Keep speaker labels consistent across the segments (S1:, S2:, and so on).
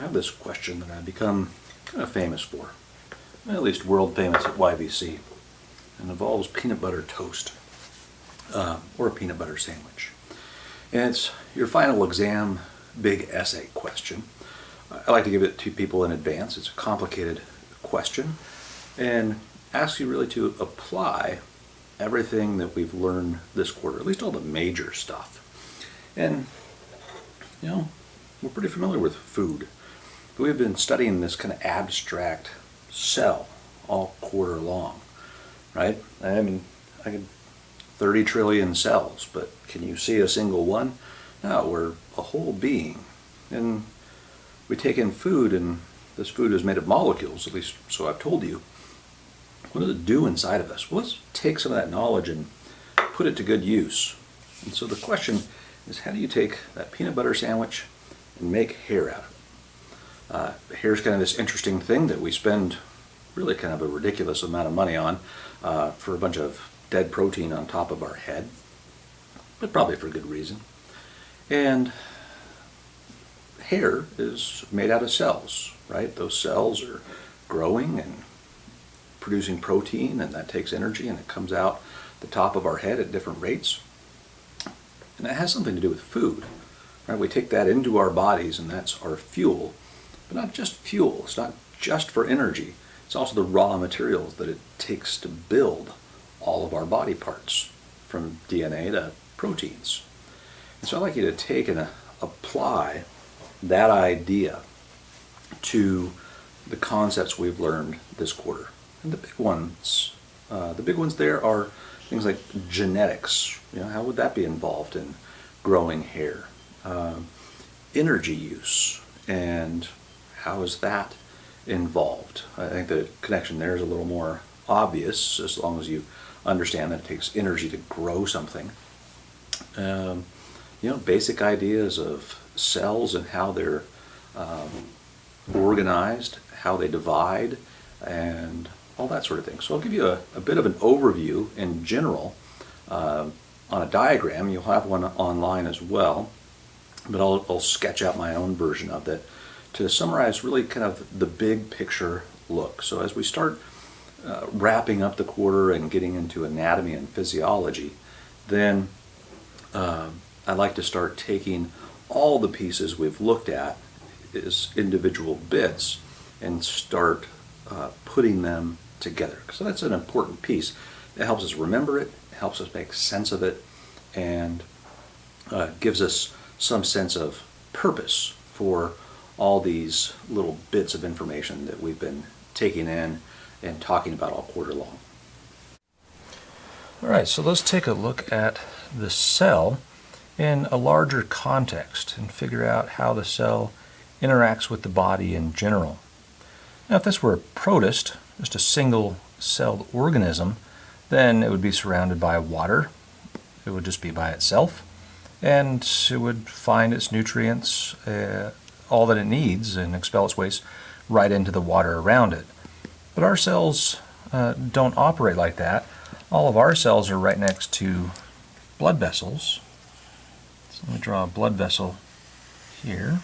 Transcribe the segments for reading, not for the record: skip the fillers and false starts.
S1: have this question that I've become kind of famous for, at least world famous at YVC, and involves peanut butter toast or a peanut butter sandwich. And it's your final exam big essay question. I like to give it to people in advance. It's a complicated question and asks you really to apply everything that we've learned this quarter, at least all the major stuff. And, you know, we're pretty familiar with food. But we've been studying this kind of abstract cell all quarter long, right? I mean, I could 30 trillion cells, but can you see a single one? No, we're a whole being. And we take in food, and this food is made of molecules, at least so I've told you. What does it do inside of us? Well, let's take some of that knowledge and put it to good use. And so the question is, how do you take that peanut butter sandwich and make hair out of it? Hair is kind of this interesting thing that we spend really kind of a ridiculous amount of money on for a bunch of dead protein on top of our head, but probably for good reason. And hair is made out of cells, right? Those cells are growing and producing protein, and that takes energy, and it comes out the top of our head at different rates. And that has something to do with food, right? We take that into our bodies, and that's our fuel. But not just fuel, it's not just for energy, it's also the raw materials that it takes to build all of our body parts, from DNA to proteins. And so I'd like you to take and apply that idea to the concepts we've learned this quarter. And the big ones there are things like genetics. You know, how would that be involved in growing hair? Energy use, and how is that involved? I think the connection there is a little more obvious, as long as you understand that it takes energy to grow something. You know, basic ideas of cells and how they're organized, how they divide, and all that sort of thing. So I'll give you a bit of an overview in general on a diagram. You'll have one online as well, but I'll sketch out my own version of it to summarize really kind of the big picture look. So as we start wrapping up the quarter and getting into anatomy and physiology, then I'd like to start taking all the pieces we've looked at as individual bits and start putting them together. So that's an important piece. It helps us remember it, helps us make sense of it, and gives us some sense of purpose for all these little bits of information that we've been taking in and talking about all quarter long. All right, so let's take a look at the cell in a larger context and figure out how the cell interacts with the body in general. Now, if this were a protist, just a single-celled organism, then it would be surrounded by water. It would just be by itself, and it would find its nutrients, all that it needs, and expel its waste right into the water around it. But our cells don't operate like that. All of our cells are right next to blood vessels. So let me draw a blood vessel here.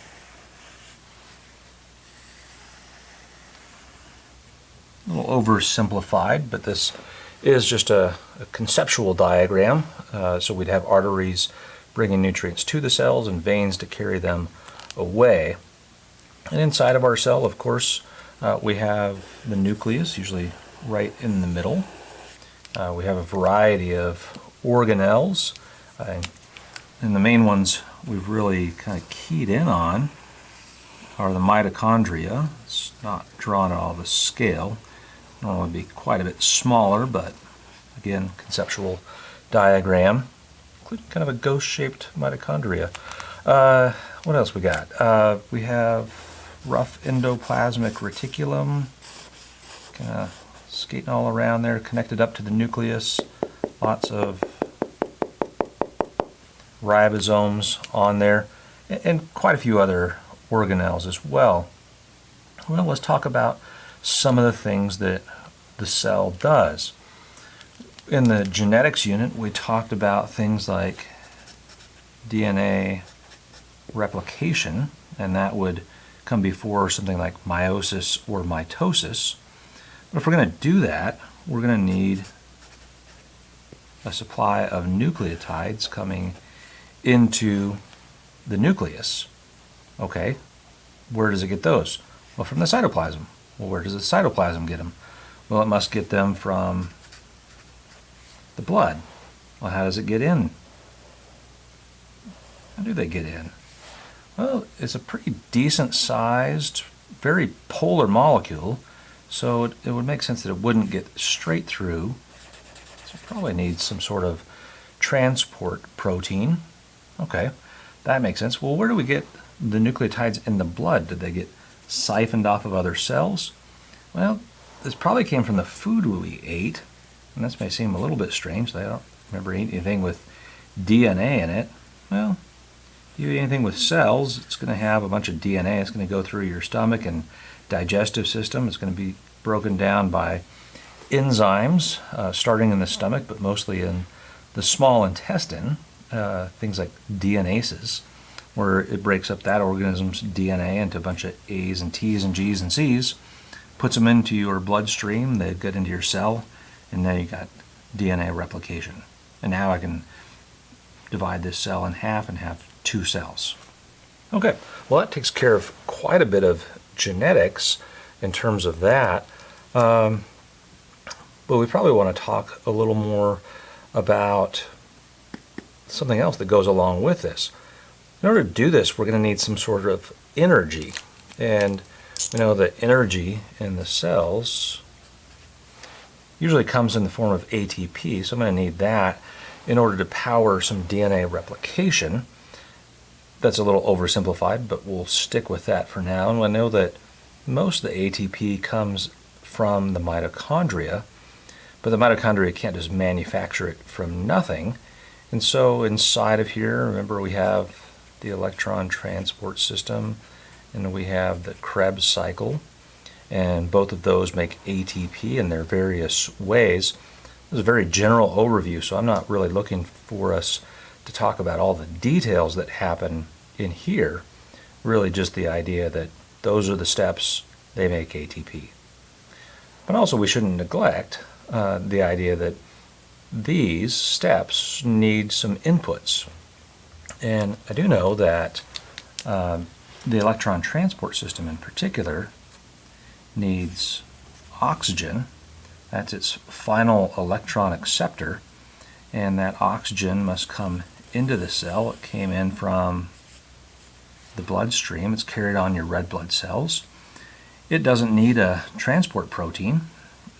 S1: A little oversimplified, but this is just a conceptual diagram. So we'd have arteries bringing nutrients to the cells and veins to carry them away. And inside of our cell, of course, we have the nucleus, usually right in the middle. We have a variety of organelles, and the main ones we've really kind of keyed in on are the mitochondria. It's not drawn at all the scale. Normally would be quite a bit smaller, but again, conceptual diagram, including kind of a ghost-shaped mitochondria. What else we got? We have rough endoplasmic reticulum, kind of skating all around there, connected up to the nucleus. Lots of ribosomes on there, and quite a few other organelles as well. Well, let's talk about some of the things that the cell does. In the genetics unit, we talked about things like DNA replication, and that would come before something like meiosis or mitosis. But if we're going to do that, we're going to need a supply of nucleotides coming into the nucleus. Okay, where does it get those? Well, from the cytoplasm. Well, where does the cytoplasm get them? Well, it must get them from the blood. Well, how does it get in? How do they get in? Well, it's a pretty decent sized, very polar molecule, so it would make sense that it wouldn't get straight through. So it probably needs some sort of transport protein. Okay, that makes sense. Well, where do we get the nucleotides in the blood? Did they get siphoned off of other cells? Well, this probably came from the food we ate, and this may seem a little bit strange. I don't remember eating anything with DNA in it. Well, if you eat anything with cells, it's going to have a bunch of DNA. It's going to go through your stomach and digestive system. It's going to be broken down by enzymes, starting in the stomach, but mostly in the small intestine, things like DNases, where it breaks up that organism's DNA into a bunch of A's and T's and G's and C's, puts them into your bloodstream, they get into your cell, and now you got DNA replication. And now I can divide this cell in half and have 2 cells. Okay, well that takes care of quite a bit of genetics in terms of that. But we probably want to talk a little more about something else that goes along with this. In order to do this, we're going to need some sort of energy. And we know that energy in the cells usually comes in the form of ATP, so I'm going to need that in order to power some DNA replication. That's a little oversimplified, but we'll stick with that for now. And we know that most of the ATP comes from the mitochondria, but the mitochondria can't just manufacture it from nothing. And so inside of here, remember, we have the electron transport system, and we have the Krebs cycle, and both of those make ATP in their various ways. This is a very general overview, so I'm not really looking for us to talk about all the details that happen in here. Really just the idea that those are the steps, they make ATP. But also we shouldn't neglect the idea that these steps need some inputs. And I do know that the electron transport system in particular needs oxygen. That's its final electron acceptor, and that oxygen must come into the cell. It came in from the bloodstream. It's carried on your red blood cells. It doesn't need a transport protein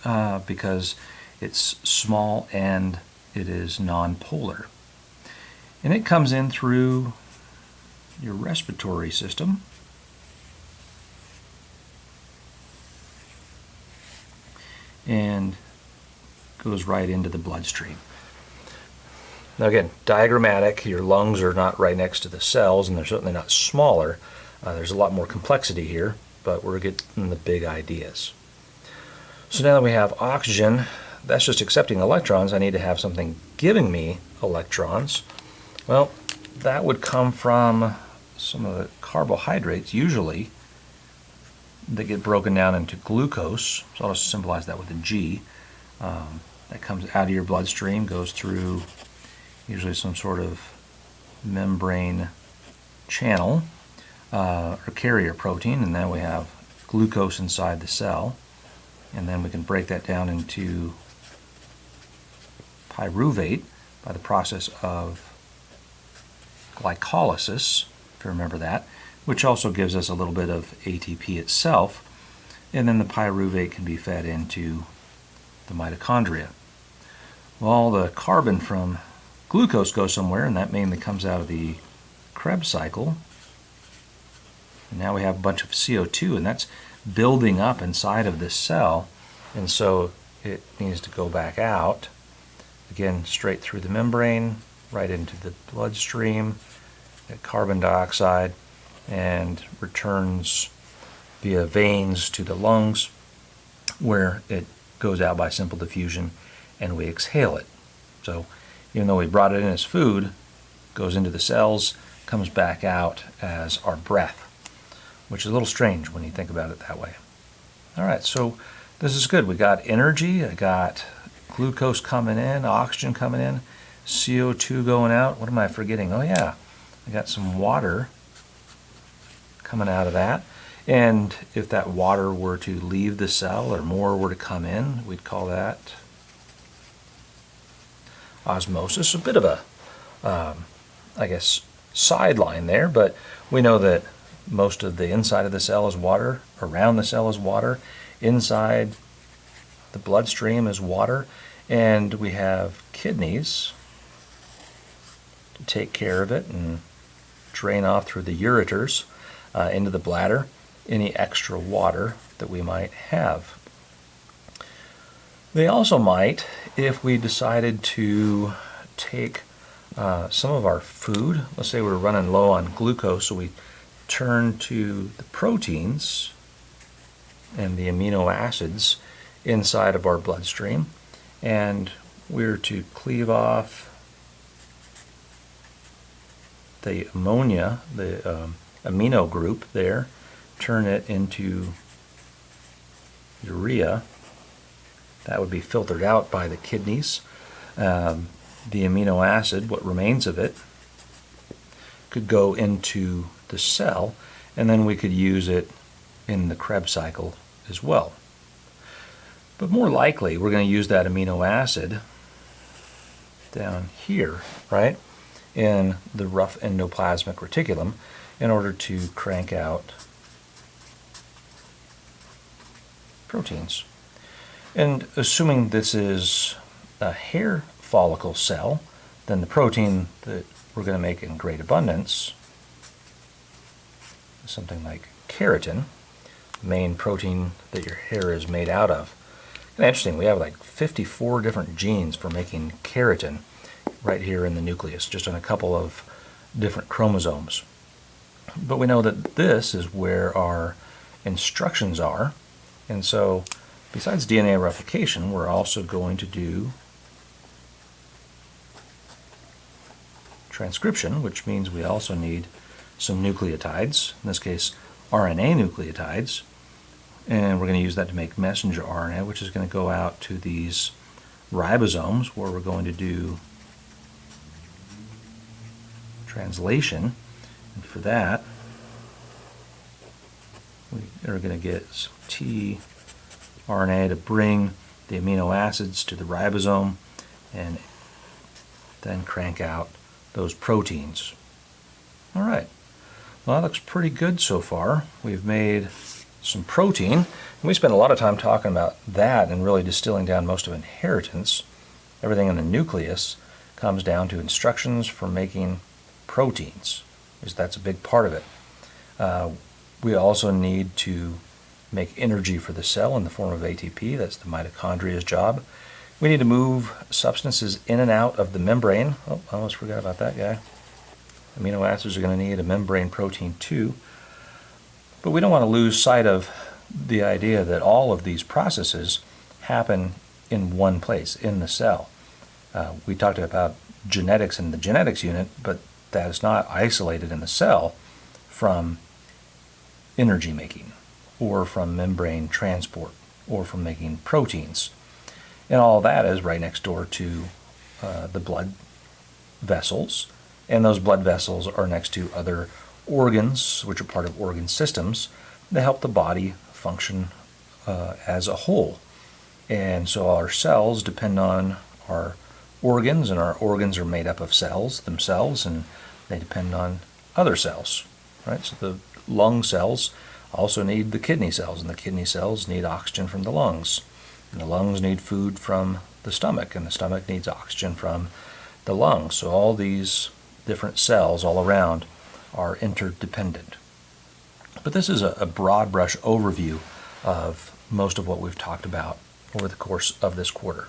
S1: because it's small and it is nonpolar. And it comes in through your respiratory system. And goes right into the bloodstream. Now again, diagrammatic, your lungs are not right next to the cells, and they're certainly not smaller. There's a lot more complexity here, but we're getting the big ideas. So now that we have oxygen, that's just accepting electrons. I need to have something giving me electrons. Well, that would come from some of the carbohydrates, usually, that get broken down into glucose. So I'll just symbolize that with a G. That comes out of your bloodstream, goes through usually some sort of membrane channel or carrier protein, and then we have glucose inside the cell. And then we can break that down into pyruvate by the process of glycolysis, if you remember that, which also gives us a little bit of ATP itself, and then the pyruvate can be fed into the mitochondria. Well, the carbon from glucose goes somewhere, and that mainly comes out of the Krebs cycle. And now we have a bunch of CO2, and that's building up inside of this cell, and so it needs to go back out, again straight through the membrane, right into the bloodstream, get carbon dioxide, and returns via veins to the lungs, where it goes out by simple diffusion and we exhale it. So even though we brought it in as food, it goes into the cells, comes back out as our breath.
S2: which is a little strange when you think about it that way. All right, so this is good. We got energy, I got glucose coming in, oxygen coming in, CO2 going out. What am I forgetting? Oh yeah, I got some water coming out of that. And if that water were to leave the cell or more were to come in, we'd call that osmosis. A bit of a, I guess, sideline there, but we know that most of the inside of the cell is water, around the cell is water, inside the bloodstream is water, and we have kidneys to take care of it and drain off through the ureters into the bladder any extra water that we might have. They also might, if we decided to take some of our food, let's say we're running low on glucose, so we turn to the proteins and the amino acids inside of our bloodstream, and we're to cleave off the ammonia, the amino group there, turn it into urea. That would be filtered out by the kidneys. The amino acid, what remains of it, could go into the cell, and then we could use it in the Krebs cycle as well. But more likely, we're going to use that amino acid down here, right, in the rough endoplasmic reticulum in order to crank out proteins. And assuming this is a hair follicle cell, then the protein that we're going to make in great abundance is something like keratin, the main protein that your hair is made out of. And interesting, we have like 54 different genes for making keratin right here in the nucleus, just on a couple of different chromosomes. But we know that this is where our instructions are, and so besides DNA replication, we're also going to do transcription, which means we also need some nucleotides, in this case RNA nucleotides, and we're going to use that to make messenger RNA, which is going to go out to these ribosomes where we're going to do translation. And for that, we are going to get some tRNA to bring the amino acids to the ribosome and then crank out those proteins. All right, well, that looks pretty good so far. We've made some protein, and we spent a lot of time talking about that and really distilling down most of inheritance. Everything in the nucleus comes down to instructions for making proteins, because that's a big part of it. We also need to make energy for the cell in the form of ATP. That's the mitochondria's job. We need to move substances in and out of the membrane. Oh, I almost forgot about that guy. Amino acids are going to need a membrane protein too. But we don't want to lose sight of the idea that all of these processes happen in one place, in the cell. We talked about genetics in the genetics unit, but that is not isolated in the cell from energy making, or from membrane transport, or from making proteins. And all that is right next door to the blood vessels, and those blood vessels are next to other organs, which are part of organ systems, that help the body function as a whole. And so our cells depend on our organs, and our organs are made up of cells themselves, and they depend on other cells, right? So the lung cells also need the kidney cells, and the kidney cells need oxygen from the lungs. And the lungs need food from the stomach, and the stomach needs oxygen from the lungs. So all these different cells all around are interdependent. But this is a broad brush overview of most of what we've talked about over the course of this quarter.